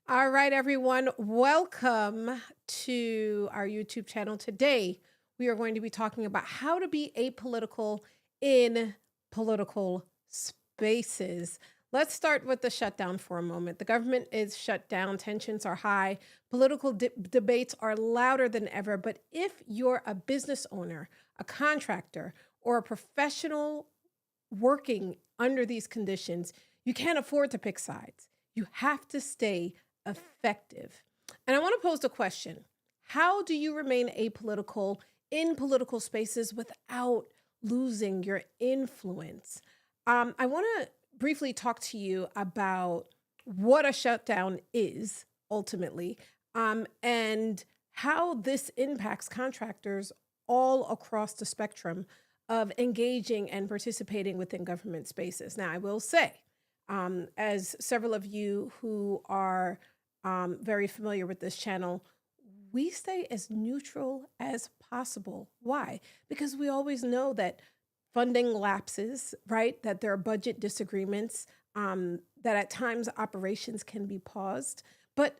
All right, everyone, welcome to our YouTube channel. Today, we are going to be talking about how to be apolitical in political spaces. Let's start with the shutdown for a moment. The government is shut down, tensions are high, political debates are louder than ever. But if you're a business owner, a contractor, or a professional working under these conditions, you can't afford to pick sides. You have to stay effective. And I want to pose the question: how do you remain apolitical in political spaces without losing your influence? I want to briefly talk to you about what a shutdown is ultimately, and how this impacts contractors all across the spectrum of engaging and participating within government spaces. Now, I will say, as several of you who are very familiar with this channel, we stay as neutral as possible. Why? Because we always know that funding lapses, right? That there are budget disagreements, that at times operations can be paused. But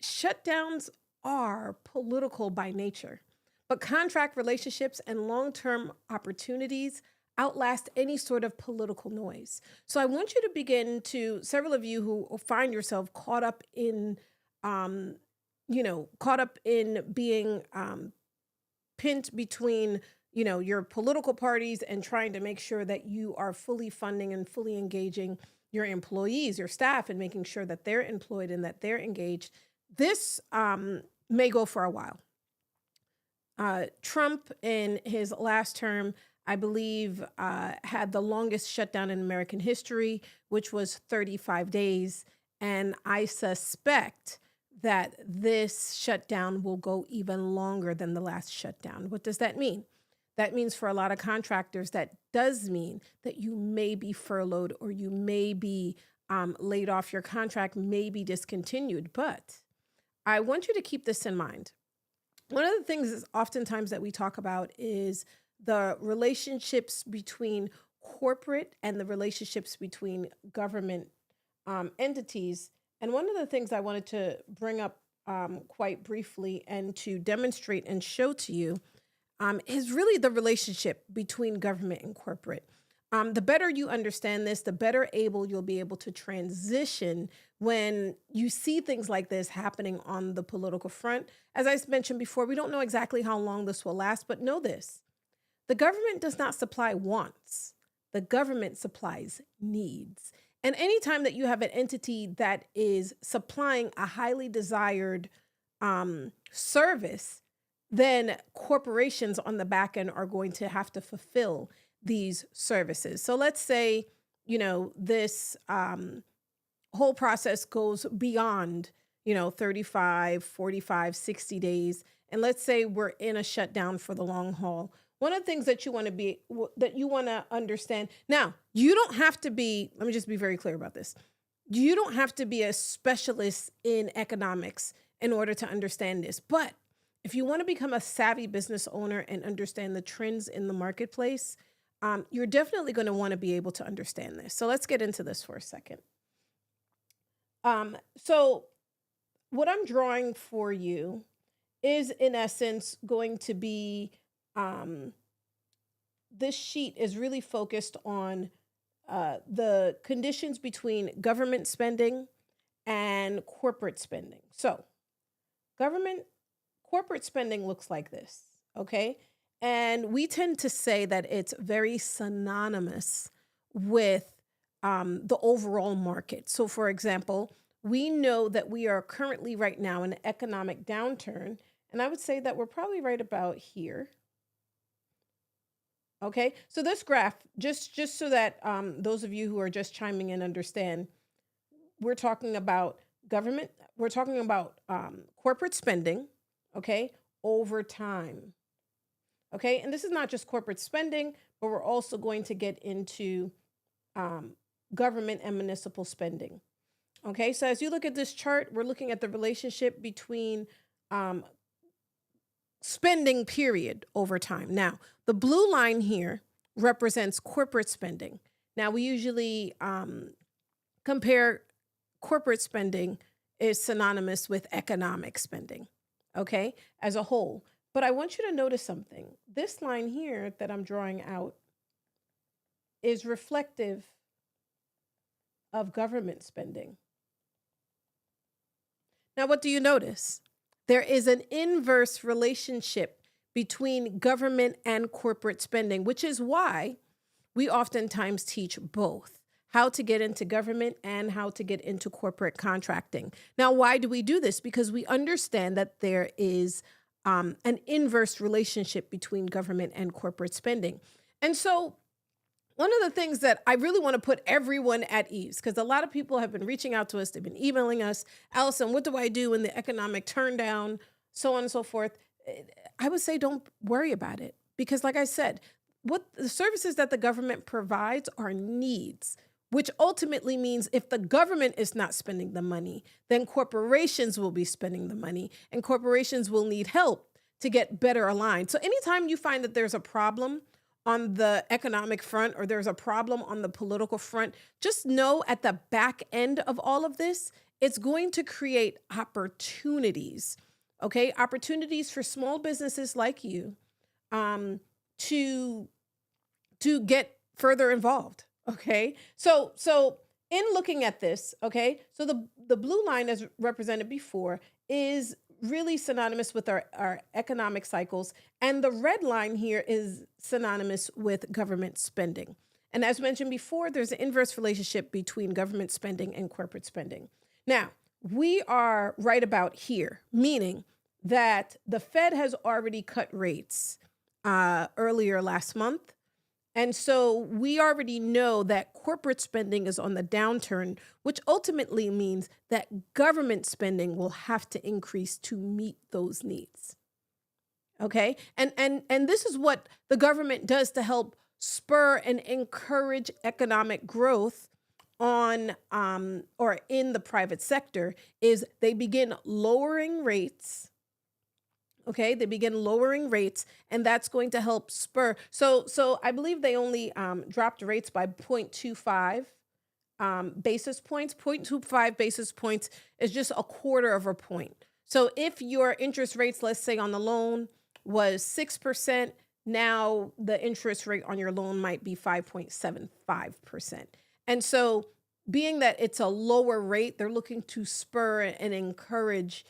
shutdowns are political by nature. But contract relationships and long term opportunities outlast any sort of political noise. So I want you to begin to, several of you who find yourself caught up in, um, caught up in being pinned between, your political parties and trying to make sure that you are fully funding and fully engaging your employees, your staff, and making sure that they're employed and that they're engaged. This may go for a while. Trump, in his last term, I believe, had the longest shutdown in American history, which was 35 days. And I suspect that this shutdown will go even longer than the last shutdown. What does that mean? That means for a lot of contractors, that does mean that you may be furloughed or you may be laid off. Your contract may be discontinued. But I want you to keep this in mind. One of the things is oftentimes that we talk about is the relationships between corporate and the relationships between government entities. And one of the things I wanted to bring up quite briefly and to demonstrate and show to you is really the relationship between government and corporate. The better you understand this, the better able you'll be able to transition when you see things like this happening on the political front. As I mentioned before, we don't know exactly how long this will last, but know this: the government does not supply wants, the government supplies needs. And anytime that you have an entity that is supplying a highly desired service, then corporations on the back end are going to have to fulfill these services. So let's say, this whole process goes beyond, 35, 45, 60 days. And let's say we're in a shutdown for the long haul. One of the things that you want to that you want to understand. Now, you don't have to be, let me just be very clear about this. You don't have to be a specialist in economics in order to understand this. But if you want to become a savvy business owner and understand the trends in the marketplace, you're definitely going to want to be able to understand this. So let's get into this for a second. So what I'm drawing for you is, in essence, going to be, this sheet is really focused on the conditions between government spending and corporate spending. So corporate spending looks like this, okay? And we tend to say that it's very synonymous with the overall market. So, for example, we know that we are currently right now in an economic downturn, and I would say that we're probably right about here. Okay, so this graph, just so that those of you who are just chiming in understand, we're talking about government, we're talking about corporate spending, okay, over time. Okay, and this is not just corporate spending, but we're also going to get into government and municipal spending. Okay, so as you look at this chart, we're looking at the relationship between spending period over time. Now, the blue line here represents corporate spending. Now, we usually compare corporate spending is synonymous with economic spending, okay, as a whole. But I want you to notice something. This line here that I'm drawing out is reflective of government spending. Now, what do you notice? There is an inverse relationship between government and corporate spending, which is why we oftentimes teach both how to get into government and how to get into corporate contracting. Now, why do we do this? Because we understand that there is an inverse relationship between government and corporate spending. And so one of the things that I really want to put everyone at ease, because a lot of people have been reaching out to us, they've been emailing us, Alison, what do I do in the economic turndown, so on and so forth. I would say don't worry about it. Because like I said, what the services that the government provides are needs, which ultimately means if the government is not spending the money, then corporations will be spending the money, and corporations will need help to get better aligned. So anytime you find that there's a problem on the economic front or there's a problem on the political front, just know at the back end of all of this, it's going to create opportunities, okay? Opportunities for small businesses like you to get further involved, okay? So in looking at this, okay, so the blue line, as represented before, is really synonymous with our economic cycles, and the red line here is synonymous with government spending. And as mentioned before, there's an inverse relationship between government spending and corporate spending. Now, we are right about here, meaning that the Fed has already cut rates earlier last month. And so we already know that corporate spending is on the downturn, which ultimately means that government spending will have to increase to meet those needs. Okay? And this is what the government does to help spur and encourage economic growth on or in the private sector is they begin lowering rates. Okay, they begin lowering rates, and that's going to help spur. So I believe they only dropped rates by 0.25 basis points. 0.25 basis points is just a quarter of a point. So if your interest rates, let's say on the loan was 6%, now the interest rate on your loan might be 5.75%. And so being that it's a lower rate, they're looking to spur and encourage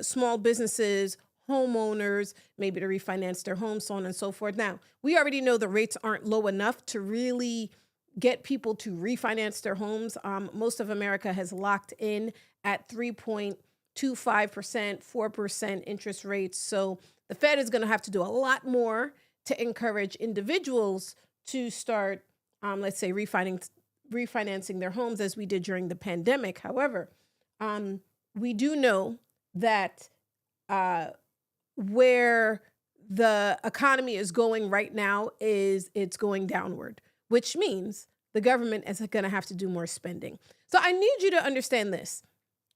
small businesses, homeowners, maybe to refinance their homes, so on and so forth. Now, we already know the rates aren't low enough to really get people to refinance their homes. Most of America has locked in at 3.25%, 4% interest rates. So the Fed is going to have to do a lot more to encourage individuals to start, let's say, refinancing their homes as we did during the pandemic. However, we do know that where the economy is going right now is it's going downward, which means the government is going to have to do more spending. So I need you to understand this.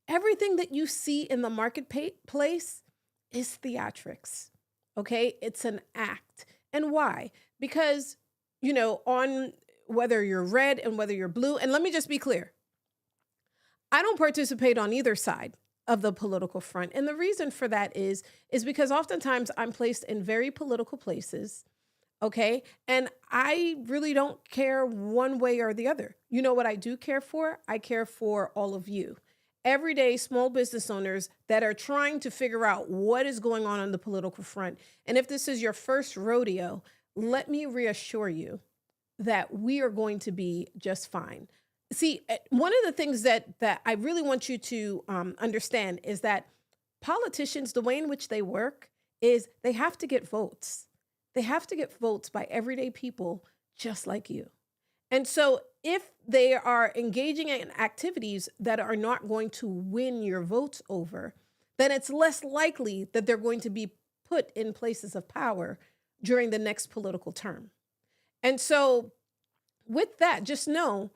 Everything that you see in the marketplace is theatrics, okay? It's an act. And why? Because, on whether you're red and whether you're blue, and let me just be clear, I don't participate on either side of the political front. And the reason for that is because oftentimes I'm placed in very political places, okay? And I really don't care one way or the other. You know what I do care for? I care for all of you. Everyday small business owners that are trying to figure out what is going on the political front. And if this is your first rodeo, let me reassure you that we are going to be just fine. See, one of the things that I really want you to understand is that politicians, the way in which they work is they have to get votes. They have to get votes by everyday people just like you. And so if they are engaging in activities that are not going to win your votes over, then it's less likely that they're going to be put in places of power during the next political term. And so with that, just know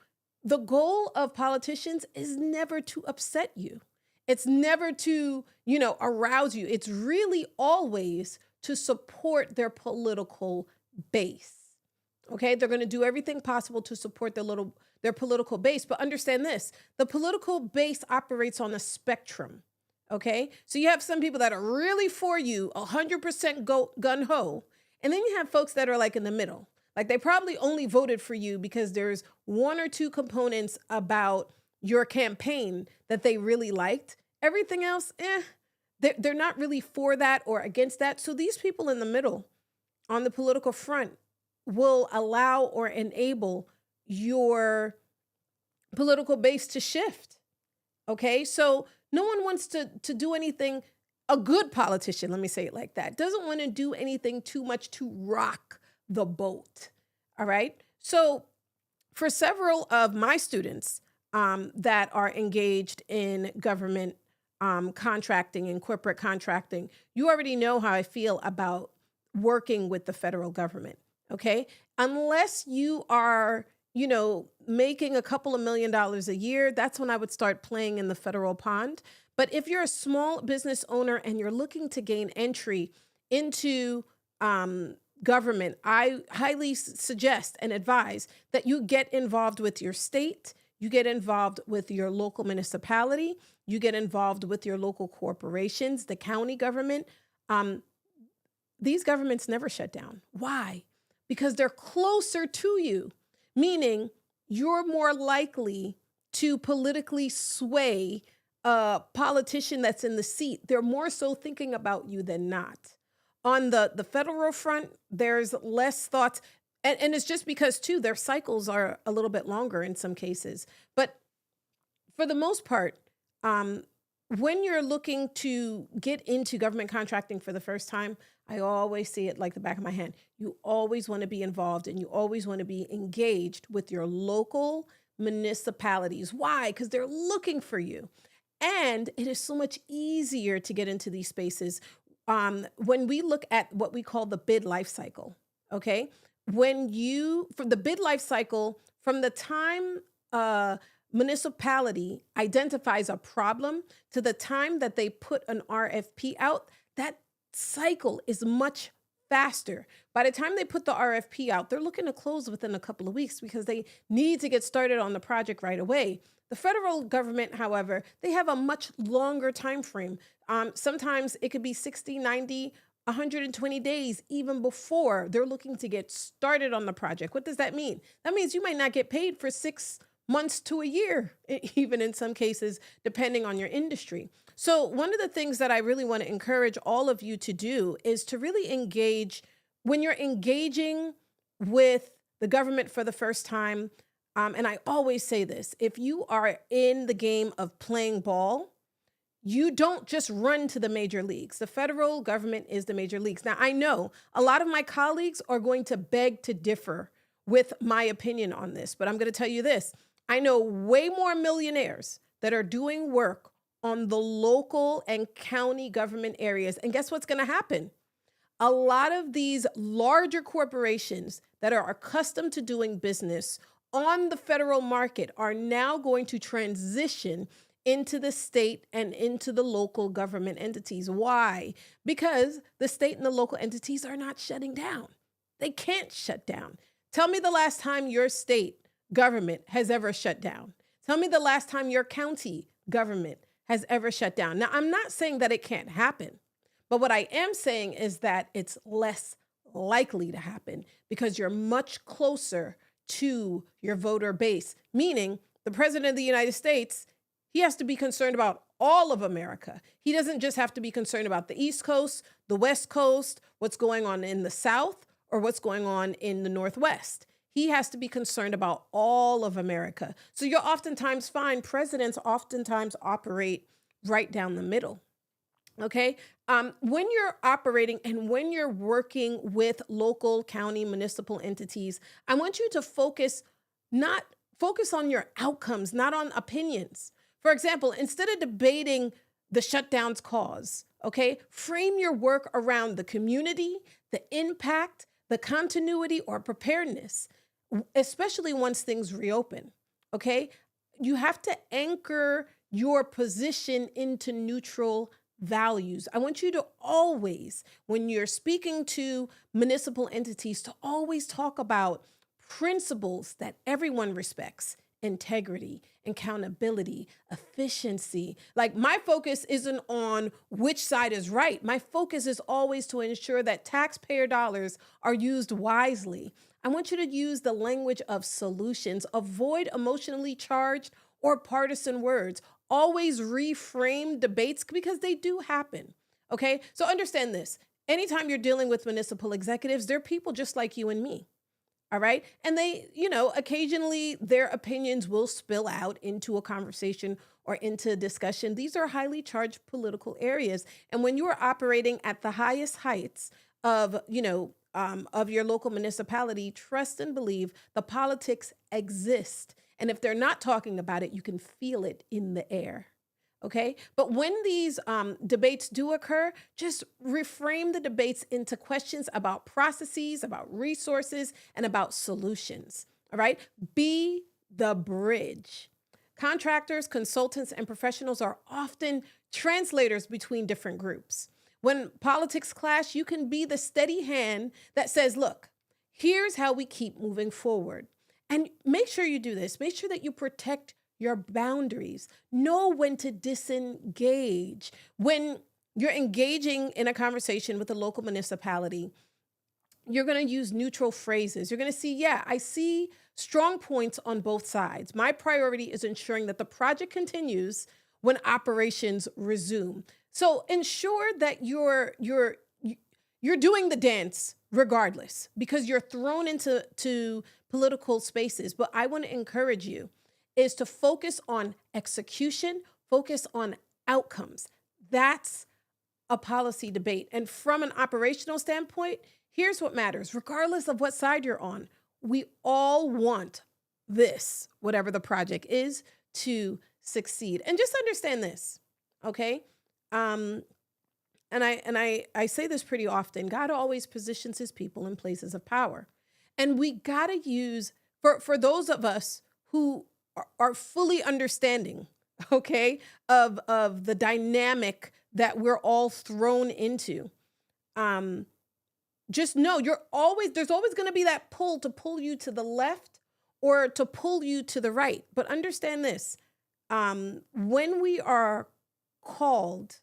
the goal of politicians is never to upset you. It's never to, arouse you. It's really always to support their political base. Okay, they're going to do everything possible to support their political base. But understand this: the political base operates on a spectrum. Okay, so you have some people that are really for you, 100% go gun ho, and then you have folks that are like in the middle. Like they probably only voted for you because there's one or two components about your campaign that they really liked. Everything else, they're not really for that or against that. So these people in the middle on the political front will allow or enable your political base to shift. Okay, so no one wants to do anything. A good politician, let me say it like that, doesn't want to do anything too much to rock the boat. All right. So for several of my students that are engaged in government contracting and corporate contracting, you already know how I feel about working with the federal government. Okay. Unless you are, making a couple of $1 million a year, that's when I would start playing in the federal pond. But if you're a small business owner and you're looking to gain entry into government, I highly suggest and advise that you get involved with your state, you get involved with your local municipality, you get involved with your local corporations, the county government. These governments never shut down. Why? Because they're closer to you, meaning you're more likely to politically sway a politician that's in the seat. They're more so thinking about you than not. On the federal front, there's less thoughts. And it's just because, too, their cycles are a little bit longer in some cases. But for the most part, when you're looking to get into government contracting for the first time, I always see it like the back of my hand. You always want to be involved and you always want to be engaged with your local municipalities. Why? Because they're looking for you. And it is so much easier to get into these spaces when we look at what we call the bid life cycle. Okay. From the bid life cycle, from the time municipality identifies a problem to the time that they put an RFP out, that cycle is much faster. By the time they put the RFP out, they're looking to close within a couple of weeks because they need to get started on the project right away. The federal government, however, they have a much longer time frame. Sometimes it could be 60, 90, 120 days, even before they're looking to get started on the project. What does that mean? That means you might not get paid for 6 months to a year, even in some cases, depending on your industry. So one of the things that I really want to encourage all of you to do is to really engage when you're engaging with the government for the first time. And I always say this, if you are in the game of playing ball, you don't just run to the major leagues. The federal government is the major leagues. Now, I know a lot of my colleagues are going to beg to differ with my opinion on this, but I'm going to tell you this. I know way more millionaires that are doing work on the local and county government areas. And guess what's going to happen? A lot of these larger corporations that are accustomed to doing business on the federal market are now going to transition into the state and into the local government entities. Why? Because the state and the local entities are not shutting down. They can't shut down. Tell me the last time your state government has ever shut down. Tell me the last time your county government has ever shut down. Now, I'm not saying that it can't happen, but what I am saying is that it's less likely to happen because you're much closer to your voter base, meaning the president of the United States, he has to be concerned about all of America. He doesn't just have to be concerned about the East Coast, the West Coast, what's going on in the South, or what's going on in the Northwest. He has to be concerned about all of America. So you'll oftentimes find presidents oftentimes operate right down the middle. Okay. When you're operating and when you're working with local, county, municipal entities, I want you to focus on your outcomes, not on opinions. For example, instead of debating the shutdowns cause, okay, frame your work around the community, the impact, the continuity or preparedness, especially once things reopen. Okay. You have to anchor your position into neutral values. I want you to always, when you're speaking to municipal entities, to always talk about principles that everyone respects: integrity, accountability, efficiency. Like, my focus isn't on which side is right. My focus is always to ensure that taxpayer dollars are used wisely. I want you to use the language of solutions. Avoid emotionally charged or partisan words. Always reframe debates because they do happen. Okay. So understand this. Anytime you're dealing with municipal executives, they're people just like you and me. All right. And they, occasionally their opinions will spill out into a conversation or into a discussion. These are highly charged political areas. And when you are operating at the highest heights of your local municipality, trust and believe the politics exist. And if they're not talking about it, you can feel it in the air. Okay. But when these debates do occur, just reframe the debates into questions about processes, about resources, and about solutions. All right. Be the bridge. Contractors, consultants, and professionals are often translators between different groups. When politics clash, you can be the steady hand that says, look, here's how we keep moving forward. And make sure you do this. Make sure that you protect your boundaries. Know when to disengage. When you're engaging in a conversation with a local municipality, you're going to use neutral phrases. You're going to see, I see strong points on both sides. My priority is ensuring that the project continues when operations resume. So ensure that you're doing the dance regardless, because you're thrown into political spaces. But I want to encourage you is to focus on execution, focus on outcomes. That's a policy debate. And from an operational standpoint, here's what matters. Regardless of what side you're on, we all want this, whatever the project is, to succeed. And just understand this, okay? And I say this pretty often. God always positions his people in places of power. And we got to use, for those of us who are fully understanding, okay, of the dynamic that we're all thrown into. Just know there's always going to be that pull to pull you to the left or to pull you to the right. But understand this, when we are called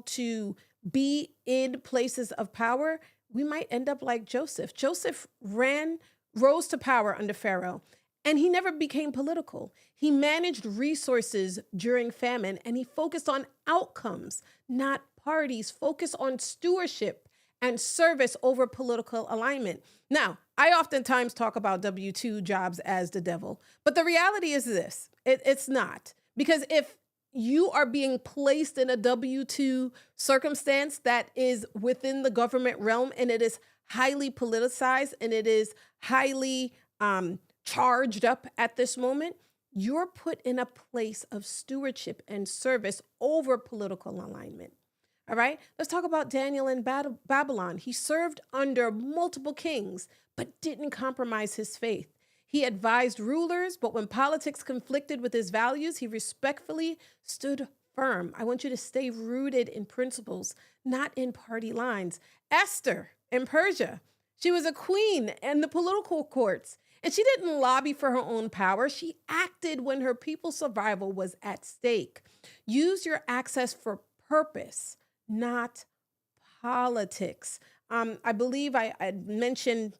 to be in places of power, we might end up like Joseph. Joseph rose to power under Pharaoh. And he never became political. He managed resources during famine, and he focused on outcomes, not parties. Focus on stewardship and service over political alignment. Now, I oftentimes talk about W-2 jobs as the devil, but the reality is this: it's not. Because if you are being placed in a W-2 circumstance that is within the government realm, and it is highly politicized, and it is highly charged up at this moment, you're put in a place of stewardship and service over political alignment. All right, let's talk about Daniel in Babylon. He served under multiple kings, but didn't compromise his faith. He advised rulers, but when politics conflicted with his values, he respectfully stood firm. I want you to stay rooted in principles, not in party lines. Esther in Persia, she was a queen in the political courts. And she didn't lobby for her own power. She acted when her people's survival was at stake. Use your access for purpose, not politics. I believe I mentioned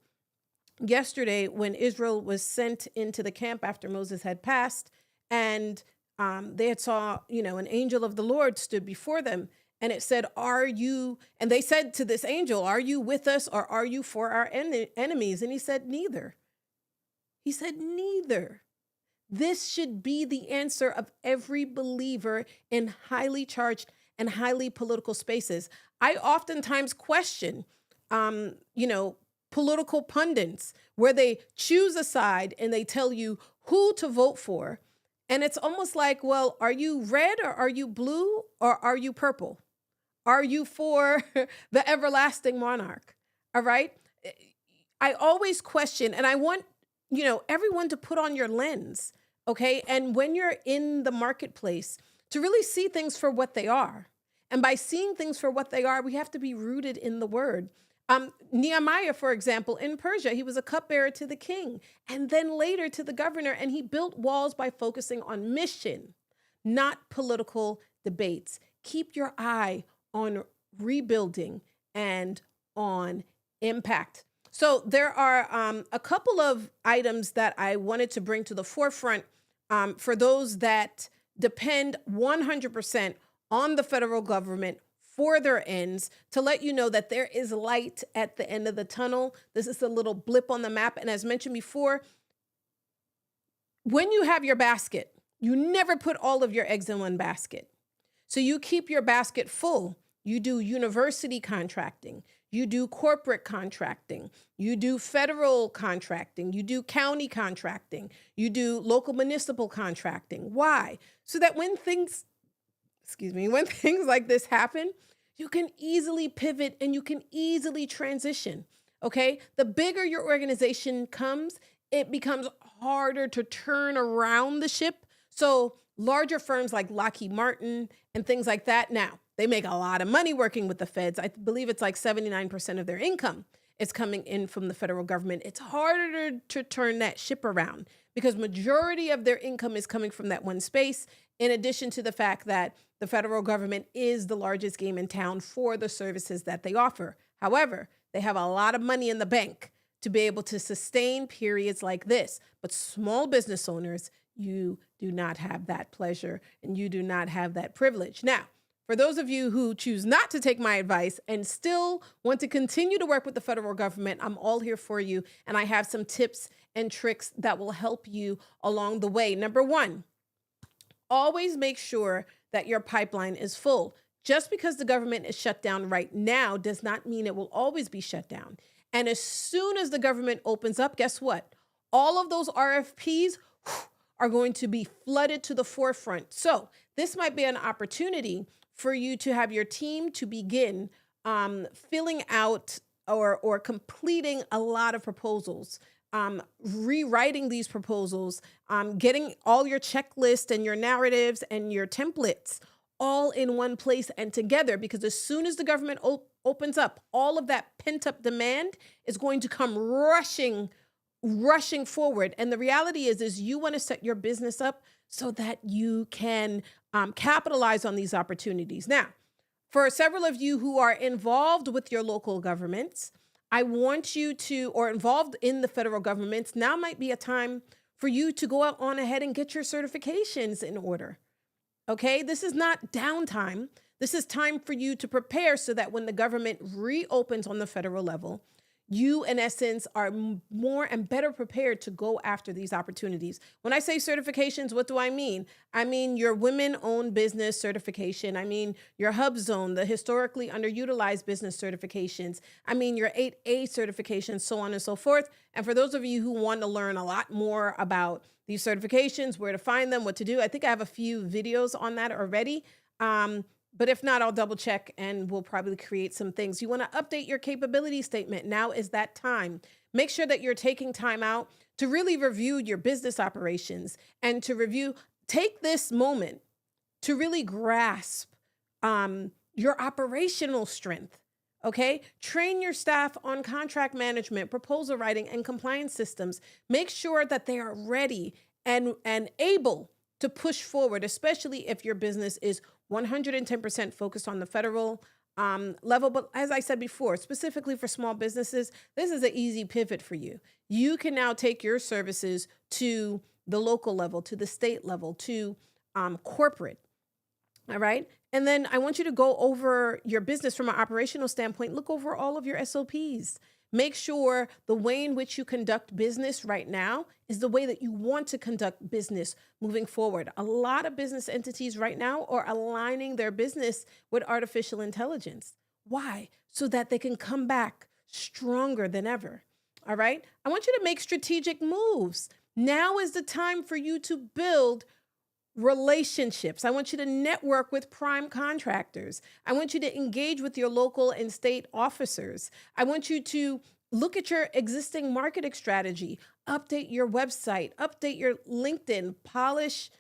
yesterday when Israel was sent into the camp after Moses had passed, and they had saw, an angel of the Lord stood before them. And it said, and they said to this angel, are you with us or are you for our enemies? And he said, neither. He said, neither. This should be the answer of every believer in highly charged and highly political spaces. I oftentimes question, political pundits where they choose a side and they tell you who to vote for. And it's almost like, well, are you red or are you blue or are you purple? Are you for the everlasting monarch? All right. I always question, and I want everyone to put on your lens, okay? And when you're in the marketplace, to really see things for what they are. And by seeing things for what they are, we have to be rooted in the word. Nehemiah, for example, in Persia, he was a cupbearer to the king and then later to the governor, and he built walls by focusing on mission, not political debates. Keep your eye on rebuilding and on impact. So there are a couple of items that I wanted to bring to the forefront for those that depend 100% on the federal government for their ends, to let you know that there is light at the end of the tunnel. This is a little blip on the map. And as mentioned before, when you have your basket, you never put all of your eggs in one basket. So you keep your basket full. You do university contracting, you do corporate contracting, you do federal contracting, you do county contracting, you do local municipal contracting. Why? So that when things like this happen, you can easily pivot and you can easily transition. Okay? The bigger your organization comes, it becomes harder to turn around the ship. So larger firms like Lockheed Martin and things like that, now they make a lot of money working with the feds. I believe it's like 79% of their income is coming in from the federal government. It's harder to turn that ship around because majority of their income is coming from that one space, in addition to the fact that the federal government is the largest game in town for the services that they offer. However, they have a lot of money in the bank to be able to sustain periods like this. But small business owners, you do not have that pleasure and you do not have that privilege. Now, for those of you who choose not to take my advice and still want to continue to work with the federal government, I'm all here for you. And I have some tips and tricks that will help you along the way. Number one, always make sure that your pipeline is full. Just because the government is shut down right now does not mean it will always be shut down. And as soon as the government opens up, guess what? All of those RFPs are going to be flooded to the forefront. So this might be an opportunity for you to have your team to begin filling out or completing a lot of proposals, rewriting these proposals, getting all your checklists and your narratives and your templates all in one place and together, because as soon as the government opens up, all of that pent-up demand is going to come rushing forward. And the reality is you want to set your business up so that you can capitalize on these opportunities. Now, for several of you who are involved with your local governments, I want you to, or involved in the federal governments, now might be a time for you to go out on ahead and get your certifications in order. Okay, this is not downtime. This is time for you to prepare so that when the government reopens on the federal level, you, in essence, are more and better prepared to go after these opportunities. When I say certifications, what do I mean? I mean your women-owned business certification. I mean your Hub Zone, the historically underutilized business certifications. I mean your 8A certifications, so on and so forth. And for those of you who want to learn a lot more about these certifications, where to find them, what to do, I think I have a few videos on that already. But if not, I'll double check and we'll probably create some things. You want to update your capability statement. Now is that time. Make sure that you're taking time out to really review your business operations and to take this moment to really grasp your operational strength. Okay? Train your staff on contract management, proposal writing, and compliance systems. Make sure that they are ready and able to push forward, especially if your business is 110% focused on the federal level. But as I said before, specifically for small businesses, this is an easy pivot for you. You can now take your services to the local level, to the state level, to corporate. All right. And then I want you to go over your business from an operational standpoint. Look over all of your SOPs. Make sure the way in which you conduct business right now is the way that you want to conduct business moving forward. A lot of business entities right now are aligning their business with artificial intelligence. Why? So that they can come back stronger than ever. All right. I want you to make strategic moves. Now is the time for you to build relationships. I want you to network with prime contractors. I want you to engage with your local and state officers. I want you to look at your existing marketing strategy, update your website, update your LinkedIn, polish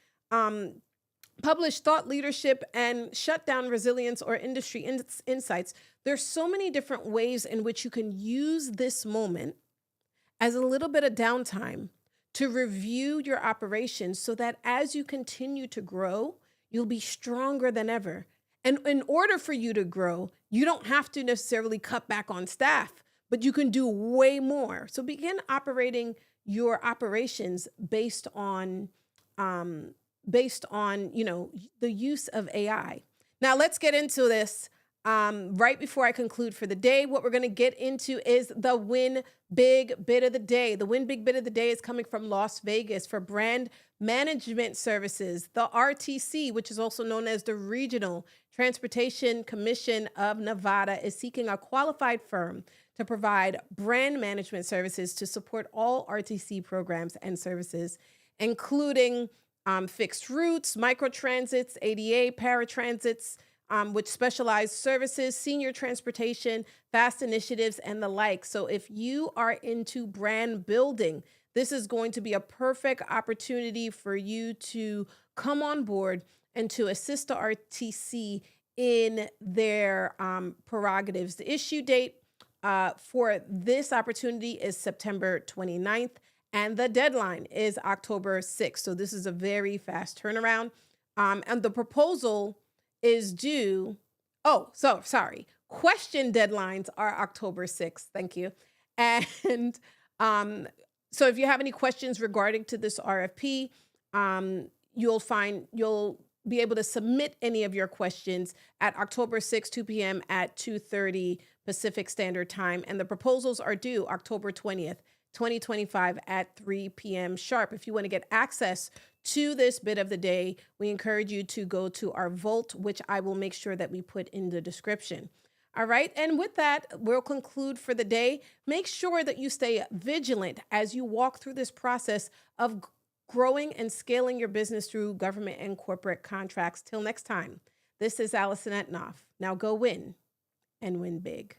publish thought leadership and shutdown resilience or industry insights. There's so many different ways in which you can use this moment as a little bit of downtime to review your operations so that as you continue to grow, you'll be stronger than ever. And in order for you to grow, you don't have to necessarily cut back on staff, but you can do way more. So begin operating your operations um, based on the use of AI. Now let's get into this. Right before I conclude for the day, what we're going to get into is the Win Big Bid of the Day. The Win Big Bid of the Day is coming from Las Vegas for brand management services. The RTC, which is also known as the Regional Transportation Commission of Nevada, is seeking a qualified firm to provide brand management services to support all RTC programs and services, including fixed routes, microtransits, ADA, paratransits, with specialized services, senior transportation, fast initiatives, and the like. So if you are into brand building, this is going to be a perfect opportunity for you to come on board and to assist the RTC in their prerogatives. The issue date for this opportunity is September 29th, and the deadline is October 6th. So this is a very fast turnaround. And the proposal is due. Oh, so sorry. Question deadlines are October 6th. Thank you. And so if you have any questions regarding to this RFP, you'll be able to submit any of your questions at October 6th, 2 p.m. at 2:30 Pacific Standard Time. And the proposals are due October 20th, 2025 at 3 p.m. sharp. If you want to get access to this bit of the day, we encourage you to go to our Vault, which I will make sure that we put in the description. All right. And with that, we'll conclude for the day. Make sure that you stay vigilant as you walk through this process of growing and scaling your business through government and corporate contracts. Till next time, this is Alison Etinoff. Now go win and win big.